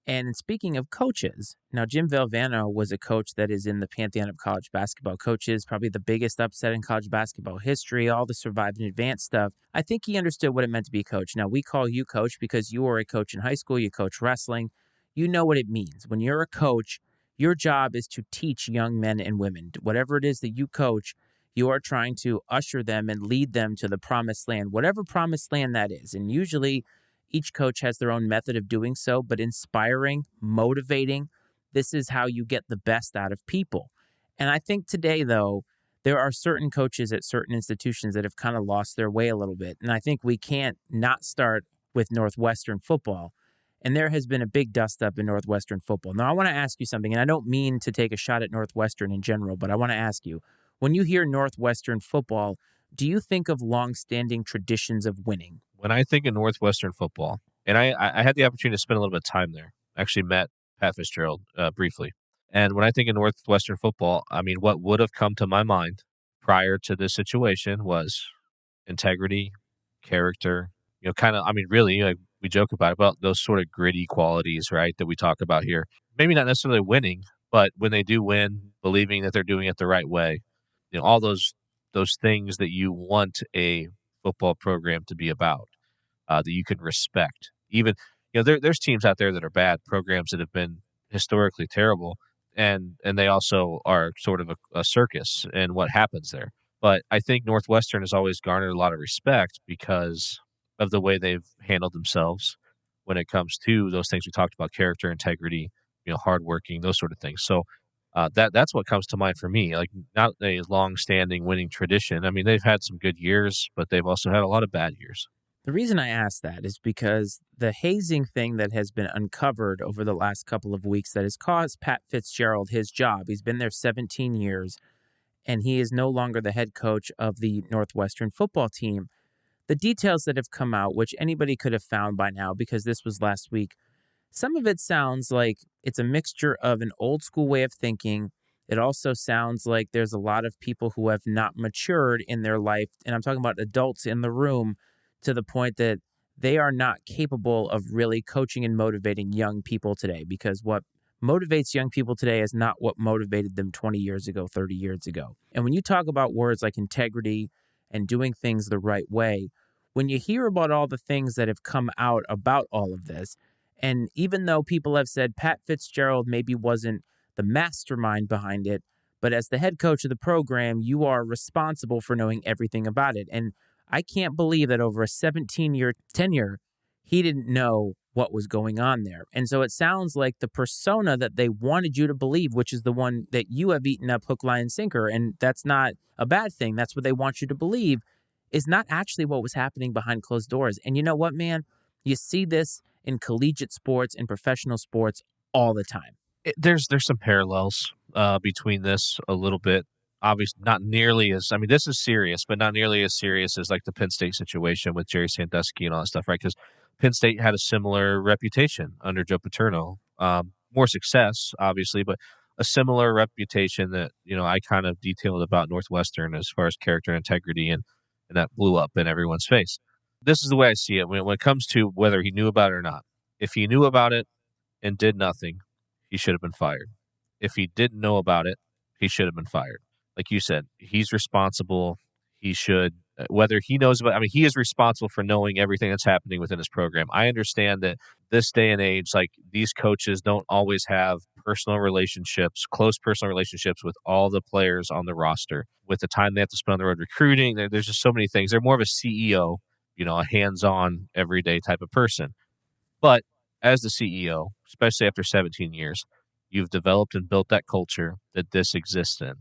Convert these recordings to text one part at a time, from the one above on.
And speaking of coaches, now Jim Valvano was a coach that is in the pantheon of college basketball coaches, probably the biggest upset in college basketball history, all the survive and advance stuff. I think he understood what it meant to be a coach. Now, we call you coach because you were a coach in high school, you coach wrestling. You know what it means. When you're a coach, your job is to teach young men and women. Whatever it is that you coach, you are trying to usher them and lead them to the promised land, whatever promised land that is. And usually, each coach has their own method of doing so, but inspiring, motivating, this is how you get the best out of people. And I think today, though, there are certain coaches at certain institutions that have kind of lost their way a little bit. And I think we can't not start with Northwestern football. And there has been a big dust up in Northwestern football. Now, I want to ask you something, and I don't mean to take a shot at Northwestern in general, but I want to ask you, when you hear Northwestern football, do you think of longstanding traditions of winning? When I think of Northwestern football, and I had the opportunity to spend a little bit of time there. I actually met Pat Fitzgerald briefly. And when I think of Northwestern football, I mean, what would have come to my mind prior to this situation was integrity, character, kind of, I mean, really, like we joke about those sort of gritty qualities, right, that we talk about here. Maybe not necessarily winning, but when they do win, believing that they're doing it the right way, all those things that you want a football program to be about, that you can respect. Even, there's teams out there that are bad, programs that have been historically terrible, and they also are sort of a circus and what happens there. But I think Northwestern has always garnered a lot of respect because of the way they've handled themselves when it comes to those things we talked about: character, integrity, hardworking, those sort of things. So that's what comes to mind for me. Like, not a long-standing winning tradition. I mean, they've had some good years, but they've also had a lot of bad years. The reason I ask that is because the hazing thing that has been uncovered over the last couple of weeks that has caused Pat Fitzgerald his job. He's been there 17 years, and he is no longer the head coach of the Northwestern football team. The details that have come out, which anybody could have found by now because this was last week, some of it sounds like it's a mixture of an old school way of thinking. It also sounds like there's a lot of people who have not matured in their life, and I'm talking about adults in the room, to the point that they are not capable of really coaching and motivating young people today, because what motivates young people today is not what motivated them 20 years ago, 30 years ago. And when you talk about words like integrity and doing things the right way, when you hear about all the things that have come out about all of this, and even though people have said Pat Fitzgerald maybe wasn't the mastermind behind it, but as the head coach of the program, you are responsible for knowing everything about it. And I can't believe that over a 17-year tenure, he didn't know what was going on there. And so it sounds like the persona that they wanted you to believe, which is the one that you have eaten up hook, line, and sinker, and that's not a bad thing. That's what they want you to believe, is not actually what was happening behind closed doors. And you know what, man? You see this in collegiate sports and professional sports all the time. There's some parallels between this a little bit. Obviously, not nearly as, I mean, this is serious, but not nearly as serious as like the Penn State situation with Jerry Sandusky and all that stuff, right? Because Penn State had a similar reputation under Joe Paterno. More success, obviously, but a similar reputation that, I kind of detailed about Northwestern as far as character and integrity, and that blew up in everyone's face. This is the way I see it when it comes to whether he knew about it or not. If he knew about it and did nothing, he should have been fired. If he didn't know about it, he should have been fired. Like you said, he's responsible. He should, whether he knows about, I mean, he is responsible for knowing everything that's happening within his program. I understand that this day and age, like, these coaches don't always have personal relationships, close personal relationships with all the players on the roster. With the time they have to spend on the road recruiting, there's just so many things. They're more of a CEO, a hands-on, everyday type of person. But as the CEO, especially after 17 years, you've developed and built that culture that this exists in.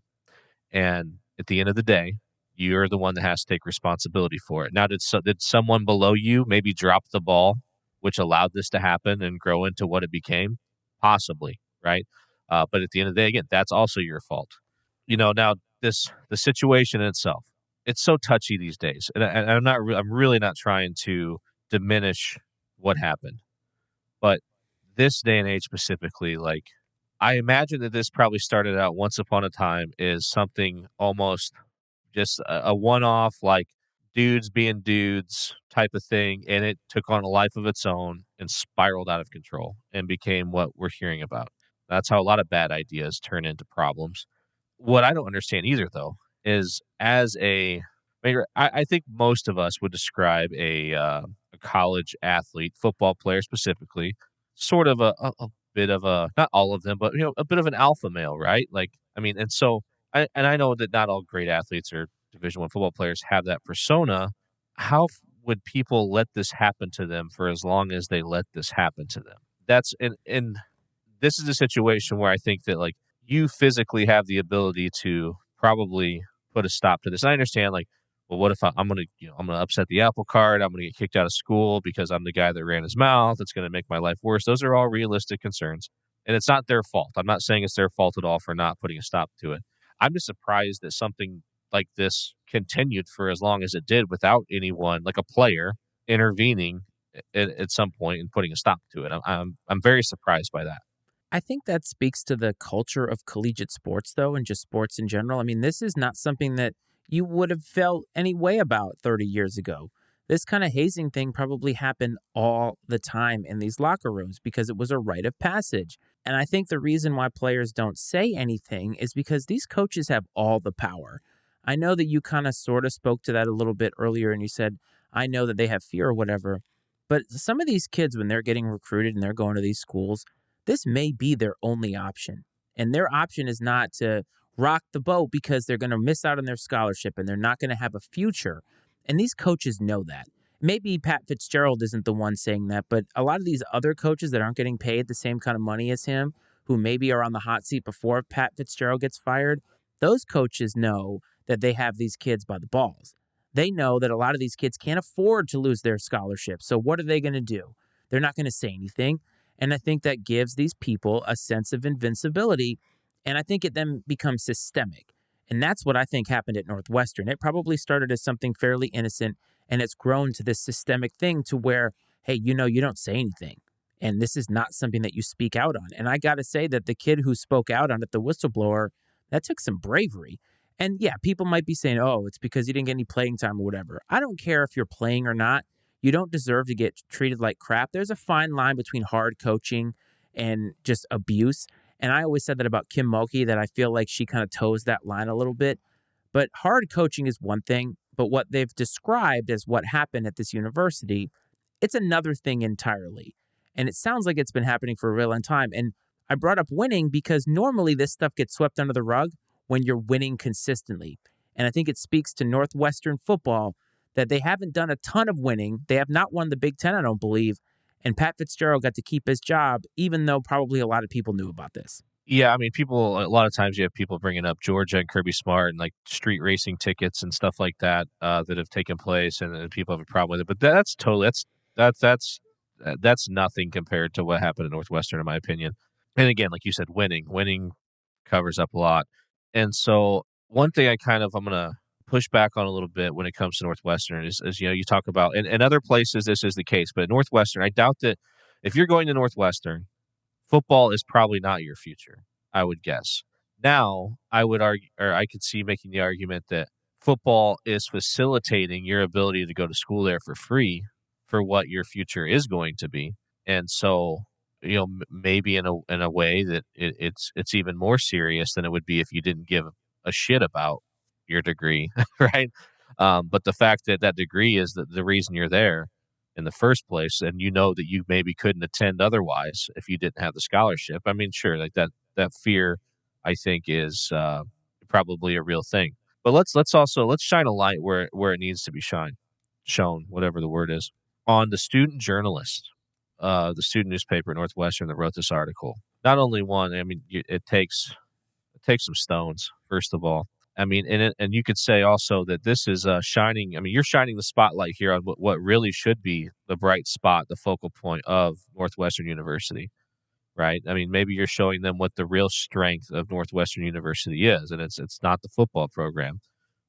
And at the end of the day, you're the one that has to take responsibility for it. Now, did someone below you maybe drop the ball, which allowed this to happen and grow into what it became? Possibly, right? But at the end of the day, again, that's also your fault. Now the situation in itself, it's so touchy these days, and I'm really not trying to diminish what happened, but this day and age specifically, like, I imagine that this probably started out once upon a time as something almost just a one-off, like, dudes being dudes type of thing, and it took on a life of its own and spiraled out of control and became what we're hearing about. That's how a lot of bad ideas turn into problems. What I don't understand either, though, is as a I think most of us would describe a college athlete, football player specifically, sort of a bit of a, not all of them, but a bit of an alpha male, right? Like, I mean, and so I know that not all great athletes or Division I football players have that persona. How would people let this happen to them for as long as they let this happen to them? That's and this is a situation where I think that, like, you physically have the ability to probably put a stop to this. I understand, like, well, what if I'm gonna, I'm gonna upset the apple cart? I'm gonna get kicked out of school because I'm the guy that ran his mouth. It's gonna make my life worse. Those are all realistic concerns, and it's not their fault. I'm not saying it's their fault at all for not putting a stop to it. I'm just surprised that something like this continued for as long as it did without anyone, like a player, intervening at some point and putting a stop to it. I'm very surprised by that. I think that speaks to the culture of collegiate sports, though, and just sports in general. I mean, this is not something that you would have felt any way about 30 years ago. This kind of hazing thing probably happened all the time in these locker rooms because it was a rite of passage. And I think the reason why players don't say anything is because these coaches have all the power. I know that you kind of sort of spoke to that a little bit earlier and you said, I know that they have fear or whatever. But some of these kids, when they're getting recruited and they're going to these schools, this may be their only option. And their option is not to rock the boat because they're going to miss out on their scholarship and they're not going to have a future. And these coaches know that. Maybe Pat Fitzgerald isn't the one saying that, but a lot of these other coaches that aren't getting paid the same kind of money as him, who maybe are on the hot seat before Pat Fitzgerald gets fired, those coaches know that they have these kids by the balls. They know that a lot of these kids can't afford to lose their scholarship. So what are they going to do? They're not going to say anything. And I think that gives these people a sense of invincibility. And I think it then becomes systemic. And that's what I think happened at Northwestern. It probably started as something fairly innocent and it's grown to this systemic thing to where, hey, you don't say anything. And this is not something that you speak out on. And I got to say that the kid who spoke out on it, the whistleblower, that took some bravery. And yeah, people might be saying, oh, it's because you didn't get any playing time or whatever. I don't care if you're playing or not. You don't deserve to get treated like crap. There's a fine line between hard coaching and just abuse. And I always said that about Kim Mulkey, that I feel like she kind of toes that line a little bit. But hard coaching is one thing, but what they've described as what happened at this university, it's another thing entirely. And it sounds like it's been happening for a real long time. And I brought up winning because normally this stuff gets swept under the rug when you're winning consistently. And I think it speaks to Northwestern football that they haven't done a ton of winning. They have not won the Big Ten, I don't believe. And Pat Fitzgerald got to keep his job, even though probably a lot of people knew about this. Yeah, I mean, people, a lot of times you have people bringing up Georgia and Kirby Smart and like street racing tickets and stuff like that that have taken place, and people have a problem with it. But that's totally that's nothing compared to what happened at Northwestern, in my opinion. And again, like you said, winning covers up a lot. And so one thing I'm gonna push back on a little bit when it comes to Northwestern is you talk about, and other places this is the case, but at Northwestern, I doubt that if you're going to Northwestern, football is probably not your future, I would guess. Now, I would argue, or I could see making the argument that football is facilitating your ability to go to school there for free for what your future is going to be. And so, maybe in a way that it's even more serious than it would be if you didn't give a shit about your degree, right? But the fact that that degree is the reason you're there in the first place, and that you maybe couldn't attend otherwise if you didn't have the scholarship. I mean, sure, like that fear, I think, is probably a real thing. But let's shine a light where it needs to be shown, whatever the word is, on the student journalist, the student newspaper at Northwestern that wrote this article. Not only one, I mean, it takes some stones, first of all. I mean, and you could say also that this is shining. I mean, you're shining the spotlight here on what really should be the bright spot, the focal point of Northwestern University, right? I mean, maybe you're showing them what the real strength of Northwestern University is, and it's not the football program,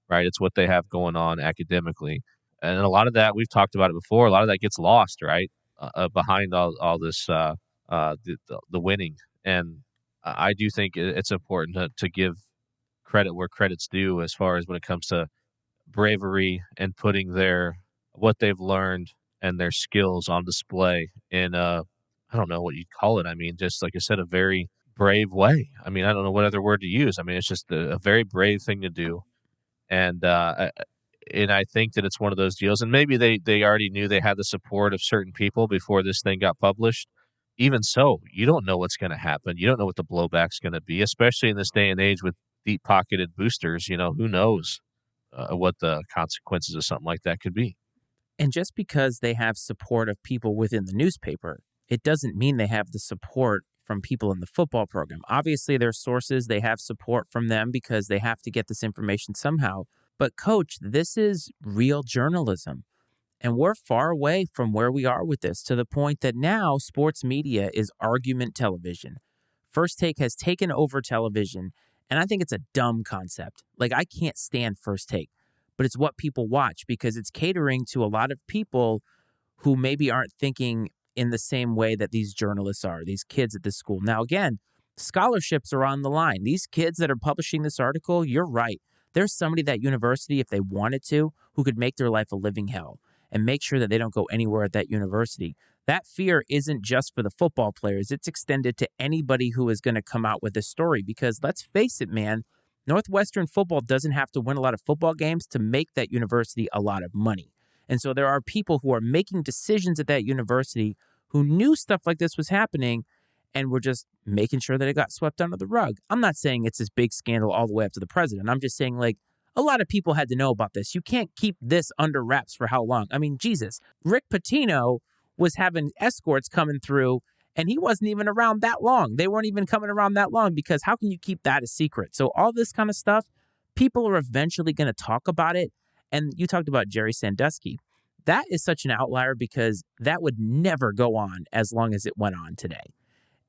right? It's what they have going on academically, and a lot of that, we've talked about it before. A lot of that gets lost, right, behind all this the winning. And I do think it's important to give credit where credit's due as far as when it comes to bravery and putting their what they've learned and their skills on display in I don't know what you'd call it. I mean, just like I said, a very brave way. I mean, I don't know what other word to use. I mean, it's just a very brave thing to do. And and I think that it's one of those deals, and maybe they already knew they had the support of certain people before this thing got published. Even so, you don't know what's going to happen. You don't know what the blowback's going to be, especially in this day and age with deep pocketed boosters. You know, who knows what the consequences of something like that could be. And just because they have support of people within the newspaper, it doesn't mean they have the support from people in the football program. Obviously, their sources, they have support from them because they have to get this information somehow. But, coach, this is real journalism. And we're far away from where we are with this to the point that now sports media is argument television. First Take has taken over television, and I think it's a dumb concept. Like, I can't stand First Take, but it's what people watch because it's catering to a lot of people who maybe aren't thinking in the same way that these journalists are, these kids at this school. Now, again, scholarships are on the line. These kids that are publishing this article, you're right. There's somebody at that university, if they wanted to, who could make their life a living hell and make sure that they don't go anywhere at that university. That fear isn't just for the football players. It's extended to anybody who is going to come out with this story because let's face it, man, Northwestern football doesn't have to win a lot of football games to make that university a lot of money. And so there are people who are making decisions at that university who knew stuff like this was happening and were just making sure that it got swept under the rug. I'm not saying it's this big scandal all the way up to the president. I'm just saying, like, a lot of people had to know about this. You can't keep this under wraps for how long? I mean, Jesus, Rick Pitino was having escorts coming through and he wasn't even around that long. They weren't even coming around that long because how can you keep that a secret? So all this kind of stuff, people are eventually going to talk about it. And you talked about Jerry Sandusky. That is such an outlier because that would never go on as long as it went on today.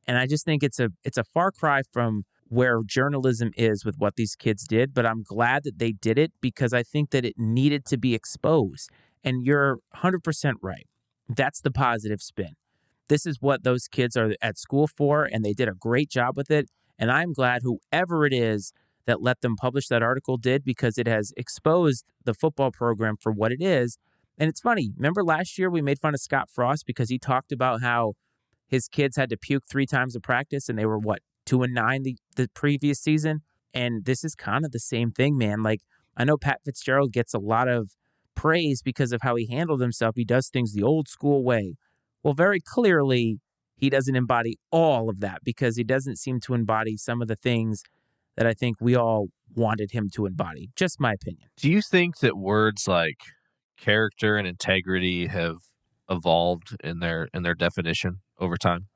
And I just think it's a far cry from where journalism is with what these kids did, but I'm glad that they did it because I think that it needed to be exposed. And you're 100% right. That's the positive spin. This is what those kids are at school for, and they did a great job with it. And I'm glad whoever it is that let them publish that article did because it has exposed the football program for what it is. And it's funny. Remember last year we made fun of Scott Frost because he talked about how his kids had to puke 3 times a practice and they were, 2-9 the previous season? And this is kind of the same thing, man. Like, I know Pat Fitzgerald gets a lot of praise because of how he handled himself. He does things the old school way. Well, very clearly, he doesn't embody all of that because he doesn't seem to embody some of the things that I think we all wanted him to embody. Just my opinion. Do you think that words like character and integrity have evolved in their definition over time?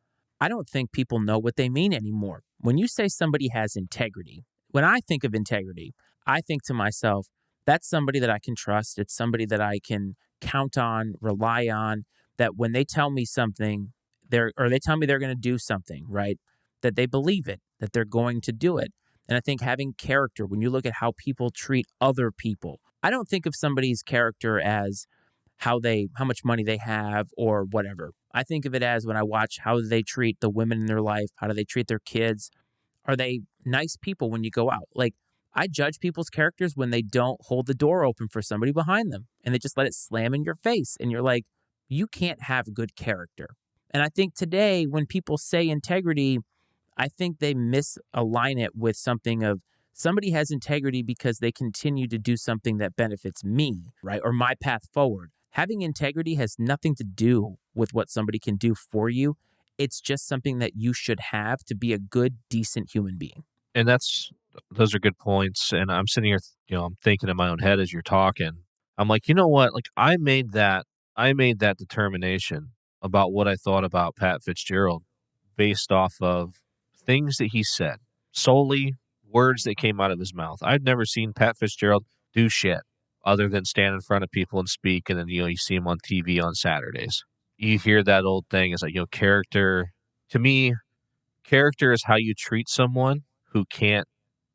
I don't think people know what they mean anymore. When you say somebody has integrity, when I think of integrity, I think to myself, that's somebody that I can trust. It's somebody that I can count on, rely on, that when they tell me something, they tell me they're going to do something, right? That they believe it, that they're going to do it. And I think having character, when you look at how people treat other people, I don't think of somebody's character as how much money they have or whatever. I think of it as when I watch how they treat the women in their life, how do they treat their kids? Are they nice people when you go out? Like, I judge people's characters when they don't hold the door open for somebody behind them and they just let it slam in your face. And you're like, you can't have good character. And I think today, when people say integrity, I think they misalign it with something of somebody has integrity because they continue to do something that benefits me, right? Or my path forward. Having integrity has nothing to do with what somebody can do for you. It's just something that you should have to be a good, decent human being. And those are good points. And I'm sitting here, I'm thinking in my own head as you're talking. I'm like, you know what? Like I made that determination about what I thought about Pat Fitzgerald based off of things that he said, solely words that came out of his mouth. I'd never seen Pat Fitzgerald do shit other than stand in front of people and speak. And then, you see him on TV on Saturdays. You hear that old thing is like, character. To me, character is how you treat someone who can't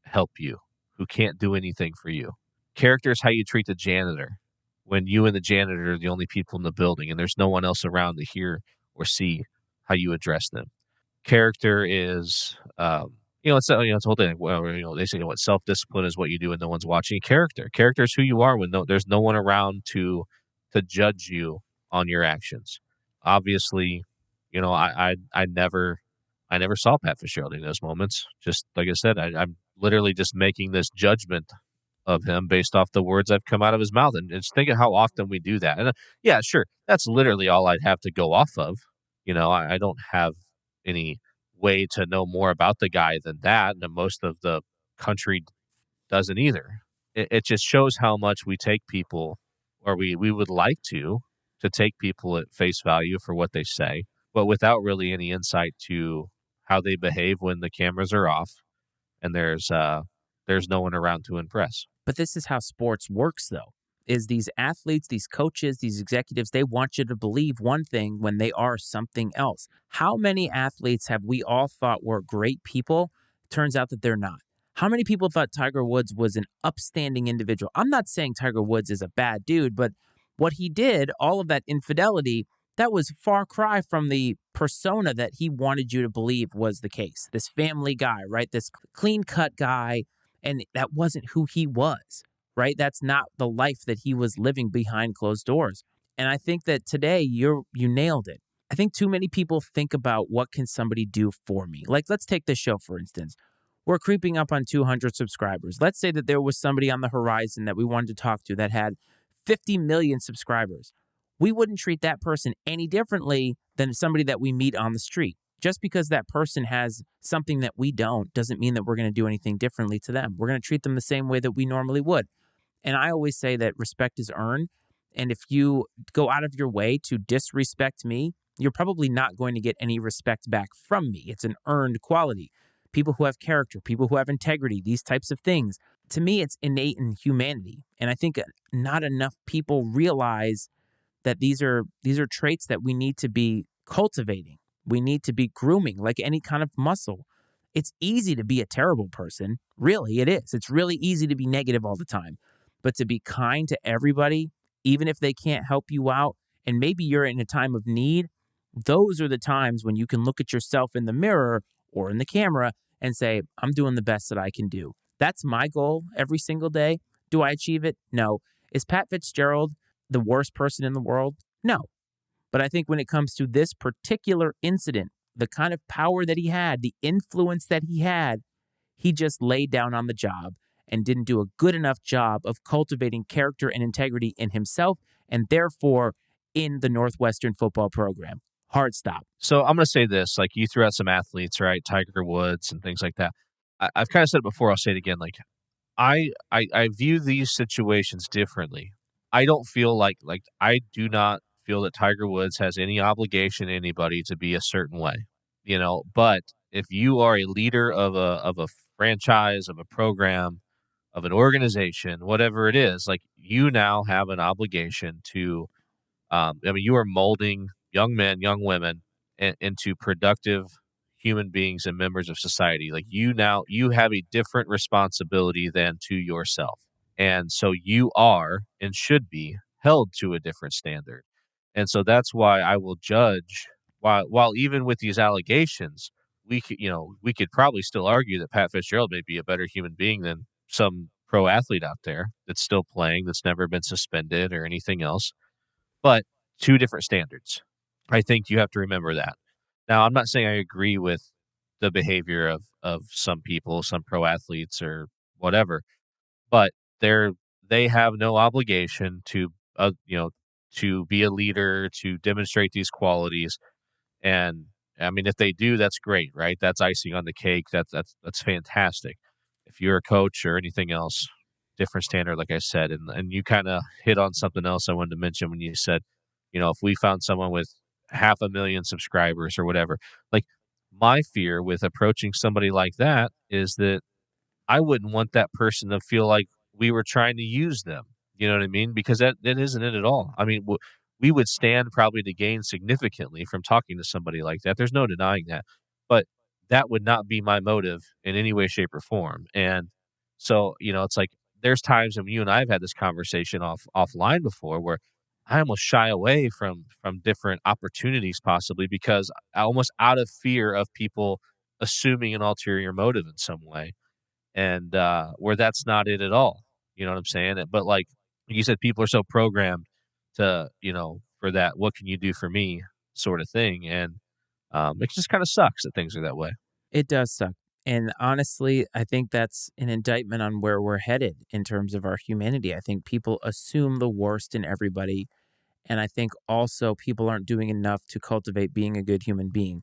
help you, who can't do anything for you. Character is how you treat the janitor when you and the janitor are the only people in the building and there's no one else around to hear or see how you address them. Character is, it's the whole thing. Well, they say what self-discipline is what you do when no one's watching. Character is who you are when there's no one around to judge you on your actions. Obviously, I never saw Pat Fitzgerald in those moments. Just like I said, I'm literally just making this judgment of him based off the words I've come out of his mouth, and just think of how often we do that. And yeah, sure, that's literally all I'd have to go off of. I don't have any way to know more about the guy than that, and most of the country doesn't either. It just shows how much we take people, or we would like to take people at face value for what they say, but without really any insight to how they behave when the cameras are off and there's no one around to impress. But this is how sports works, though, is these athletes, these coaches, these executives, they want you to believe one thing when they are something else. How many athletes have we all thought were great people? Turns out that they're not. How many people thought Tiger Woods was an upstanding individual? I'm not saying Tiger Woods is a bad dude, but what he did, all of that infidelity, that was far cry from the persona that he wanted you to believe was the case. This family guy, right? This clean cut guy. And that wasn't who he was, right? That's not the life that he was living behind closed doors. And I think that today you nailed it. I think too many people think about what can somebody do for me. Like, let's take this show, for instance. We're creeping up on 200 subscribers. Let's say that there was somebody on the horizon that we wanted to talk to that had 50 million subscribers. We wouldn't treat that person any differently than somebody that we meet on the street. Just because that person has something that we don't doesn't mean that we're going to do anything differently to them. We're going to treat them the same way that we normally would. And I always say that respect is earned. And if you go out of your way to disrespect me, you're probably not going to get any respect back from me. It's an earned quality. People who have character, people who have integrity, these types of things. To me, it's innate in humanity. And I think not enough people realize that these are traits that we need to be cultivating. We need to be grooming like any kind of muscle. It's easy to be a terrible person. Really, it is. It's really easy to be negative all the time. But to be kind to everybody, even if they can't help you out, and maybe you're in a time of need, those are the times when you can look at yourself in the mirror or in the camera and say, I'm doing the best that I can do. That's my goal every single day. Do I achieve it? No. Is Pat Fitzgerald the worst person in the world? No. But I think when it comes to this particular incident, the kind of power that he had, the influence that he just laid down on the job and didn't do a good enough job of cultivating character and integrity in himself and therefore in the Northwestern football program. Hard stop. So I'm going to say this, like you threw out some athletes, right? Tiger Woods and things like that. I've kind of said it before. I'll say it again. Like I view these situations differently. I don't feel like I do not feel that Tiger Woods has any obligation to anybody to be a certain way, but if you are a leader of a franchise, of a program, of an organization, whatever it is, like you now have an obligation to you are molding young men, young women into productive human beings and members of society. Like you have a different responsibility than to yourself. And so you are and should be held to a different standard. And so that's why I will judge while even with these allegations, we could probably still argue that Pat Fitzgerald may be a better human being than some pro athlete out there that's still playing, that's never been suspended or anything else, but two different standards. I think you have to remember that. Now, I'm not saying I agree with the behavior of some people, some pro athletes or whatever, but they have no obligation to be a leader, to demonstrate these qualities. And I mean, if they do, that's great, right? That's icing on the cake. That's fantastic. If you're a coach or anything else, different standard, like I said, and you kind of hit on something else I wanted to mention when you said, if we found someone with 500,000 subscribers or whatever, like my fear with approaching somebody like that is that I wouldn't want that person to feel like we were trying to use them. You know what I mean? Because that isn't it at all. I mean, we would stand probably to gain significantly from talking to somebody like that. There's no denying that. But that would not be my motive in any way, shape, or form. And so, it's like there's times when you and I have had this conversation offline before where I almost shy away from different opportunities possibly because I almost out of fear of people assuming an ulterior motive in some way, and where that's not it at all. You know what I'm saying? But like you said, people are so programmed to, for that, what can you do for me sort of thing. And it just kind of sucks that things are that way. It does suck. And honestly, I think that's an indictment on where we're headed in terms of our humanity. I think people assume the worst in everybody. And I think also people aren't doing enough to cultivate being a good human being.